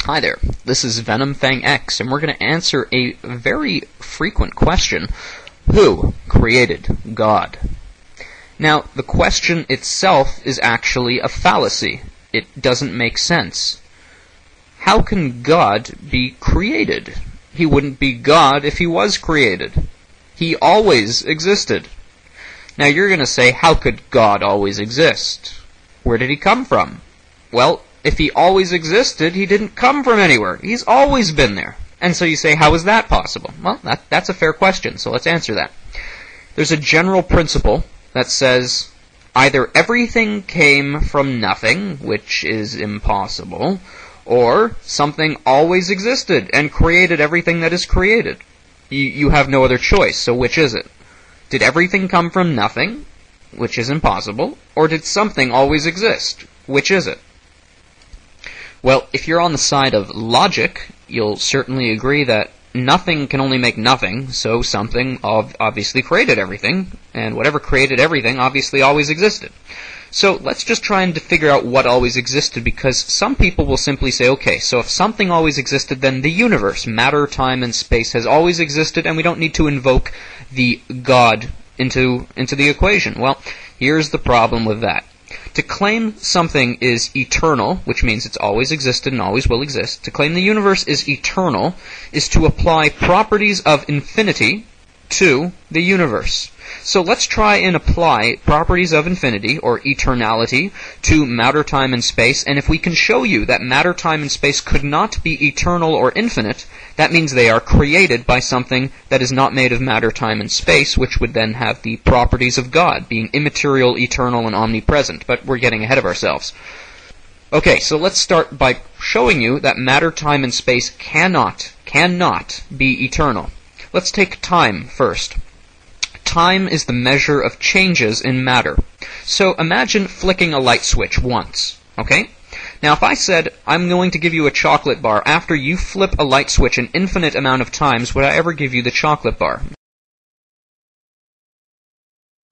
Hi there, this is VenomFangX, and we're going to answer a very frequent question. Who created God? Now, the question itself is actually a fallacy. It doesn't make sense. How can God be created? He wouldn't be God if he was created. He always existed. Now, you're going to say, how could God always exist? Where did he come from? Well, if he always existed, he didn't come from anywhere. He's always been there. And so you say, how is that possible? Well, that's a fair question, so let's answer that. There's a general principle that says either everything came from nothing, which is impossible, or something always existed and created everything that is created. You have no other choice, so which is it? Did everything come from nothing, which is impossible, or did something always exist? Which is it? Well, if you're on the side of logic, you'll certainly agree that nothing can only make nothing, so something obviously created everything, and whatever created everything obviously always existed. So let's just try and figure out what always existed, because some people will simply say, okay, so if something always existed, then the universe, matter, time, and space has always existed, and we don't need to invoke the God into the equation. Well, here's the problem with that. To claim something is eternal, which means it's always existed and always will exist, to claim the universe is eternal is to apply properties of infinity to the universe. So let's try and apply properties of infinity, or eternality, to matter, time, and space, and if we can show you that matter, time, and space could not be eternal or infinite, that means they are created by something that is not made of matter, time, and space, which would then have the properties of God, being immaterial, eternal, and omnipresent. But we're getting ahead of ourselves. Okay, so let's start by showing you that matter, time, and space cannot be eternal. Let's take time first. Time is the measure of changes in matter. So imagine flicking a light switch once, okay? Now if I said, I'm going to give you a chocolate bar after you flip a light switch an infinite amount of times, would I ever give you the chocolate bar?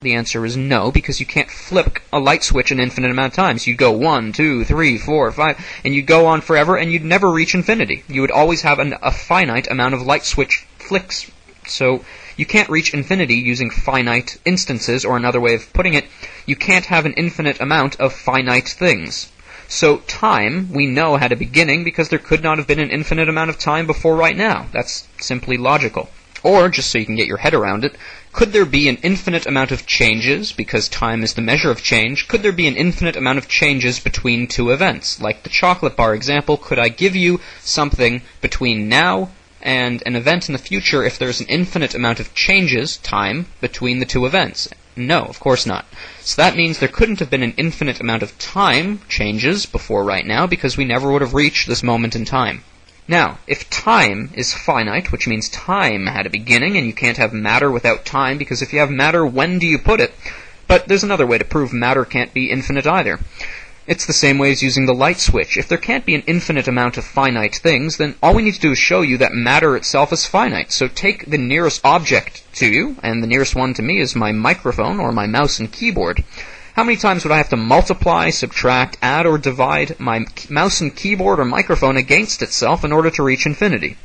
The answer is no, because you can't flip a light switch an infinite amount of times. You'd go 1, 2, 3, 4, 5, and you'd go on forever, and you'd never reach infinity. You would always have a finite amount of light switch flicks. So you can't reach infinity using finite instances, or another way of putting it, you can't have an infinite amount of finite things. So time, we know, had a beginning because there could not have been an infinite amount of time before right now. That's simply logical. Or, just so you can get your head around it, could there be an infinite amount of changes, because time is the measure of change? Could there be an infinite amount of changes between two events? Like the chocolate bar example, could I give you something between now and an event in the future if there's an infinite amount of changes, time, between the two events? No, of course not. So that means there couldn't have been an infinite amount of time changes before right now, because we never would have reached this moment in time. Now, if time is finite, which means time had a beginning, and you can't have matter without time, because if you have matter, when do you put it? But there's another way to prove matter can't be infinite either. It's the same way as using the light switch. If there can't be an infinite amount of finite things, then all we need to do is show you that matter itself is finite. So take the nearest object to you, and the nearest one to me is my microphone, or my mouse and keyboard. How many times would I have to multiply, subtract, add, or divide my mouse and keyboard or microphone against itself in order to reach infinity?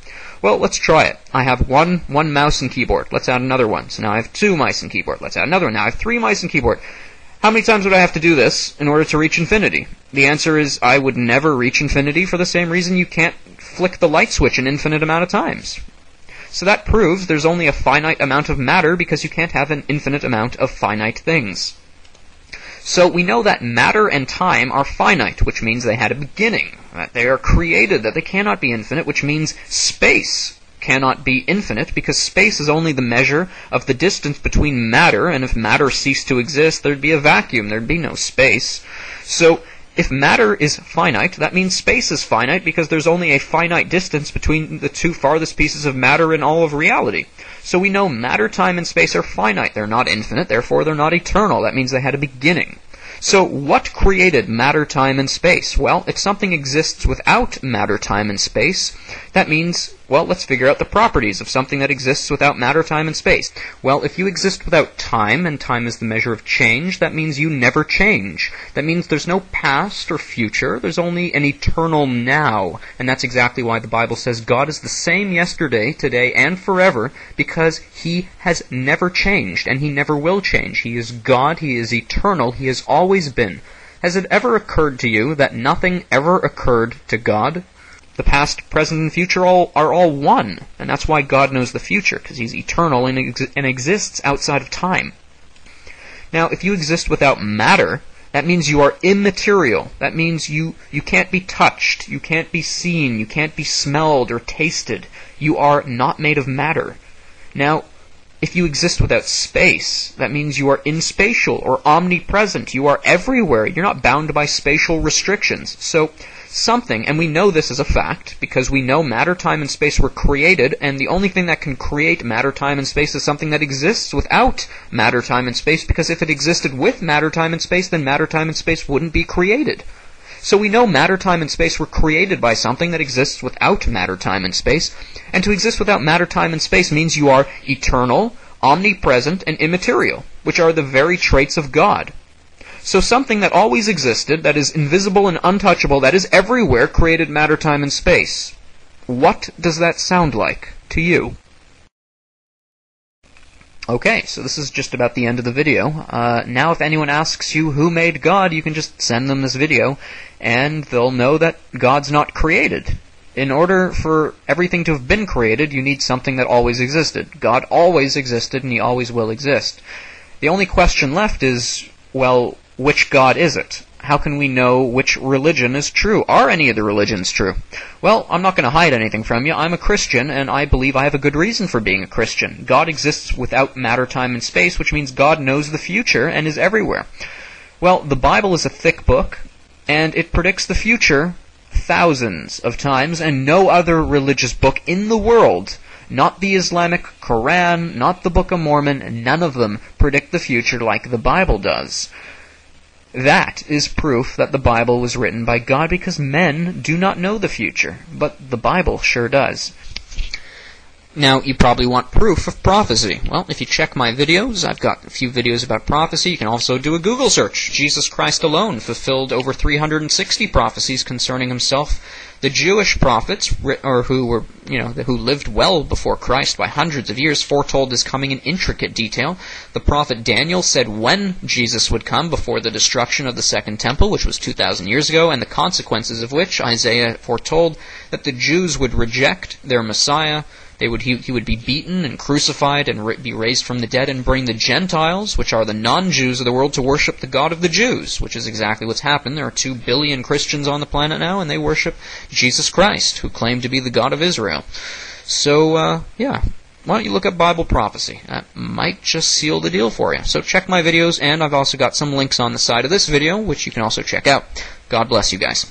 Well, let's try it. I have one mouse and keyboard. Let's add another one. So now I have 2 mice and keyboard. Let's add another one. Now I have 3 mice and keyboard. How many times would I have to do this in order to reach infinity? The answer is I would never reach infinity, for the same reason you can't flick the light switch an infinite amount of times. So that proves there's only a finite amount of matter, because you can't have an infinite amount of finite things. So we know that matter and time are finite, which means they had a beginning, that they are created, that they cannot be infinite, which means space cannot be infinite, because space is only the measure of the distance between matter, and if matter ceased to exist, there'd be a vacuum, there'd be no space. So if matter is finite, that means space is finite, because there's only a finite distance between the 2 farthest pieces of matter in all of reality. So we know matter, time, and space are finite. They're not infinite, therefore they're not eternal. That means they had a beginning. So what created matter, time, and space? Well, if something exists without matter, time, and space, that means Well, let's figure out the properties of something that exists without matter, time, and space. Well, if you exist without time, and time is the measure of change, that means you never change. That means there's no past or future, there's only an eternal now. And that's exactly why the Bible says God is the same yesterday, today, and forever, because He has never changed, and He never will change. He is God, He is eternal, He has always been. Has it ever occurred to you that nothing ever occurred to God? The past, present, and future are all one, and that's why God knows the future, because He's eternal and exists outside of time. Now, if you exist without matter, that means you are immaterial. That means you can't be touched, you can't be seen, you can't be smelled or tasted. You are not made of matter. Now, if you exist without space, that means you are inspatial or omnipresent. You are everywhere. You're not bound by spatial restrictions. So, something, and we know this as a fact, because we know matter, time, and space were created, and the only thing that can create matter, time, and space is something that exists without matter, time, and space, because if it existed with matter, time, and space, then matter, time, and space wouldn't be created. So we know matter, time, and space were created by something that exists without matter, time, and space, and to exist without matter, time, and space means you are eternal, omnipresent, and immaterial, which are the very traits of God. So something that always existed, that is invisible and untouchable, that is everywhere, created matter, time, and space. What does that sound like to you? Okay, so this is just about the end of the video. Now if anyone asks you who made God, you can just send them this video, and they'll know that God's not created. In order for everything to have been created, you need something that always existed. God always existed, and He always will exist. The only question left is, well, which God is it? How can we know which religion is true? Are any of the religions true? Well, I'm not going to hide anything from you. I'm a Christian, and I believe I have a good reason for being a Christian. God exists without matter, time, and space, which means God knows the future and is everywhere. Well, the Bible is a thick book, and it predicts the future thousands of times, and no other religious book in the world, not the Islamic Quran, not the Book of Mormon, none of them predict the future like the Bible does. That is proof that the Bible was written by God, because men do not know the future, but the Bible sure does. Now, you probably want proof of prophecy. Well, if you check my videos, I've got a few videos about prophecy. You can also do a Google search. Jesus Christ alone fulfilled over 360 prophecies concerning Himself. The Jewish prophets, who lived well before Christ by hundreds of years, foretold His coming in intricate detail. The prophet Daniel said when Jesus would come before the destruction of the Second Temple, which was 2,000 years ago, and the consequences of which Isaiah foretold that the Jews would reject their Messiah. He would be beaten and crucified and be raised from the dead, and bring the Gentiles, which are the non-Jews of the world, to worship the God of the Jews, which is exactly what's happened. There are 2 billion Christians on the planet now, and they worship Jesus Christ, who claimed to be the God of Israel. So, why don't you look up Bible prophecy? That might just seal the deal for you. So check my videos, and I've also got some links on the side of this video, which you can also check out. God bless you guys.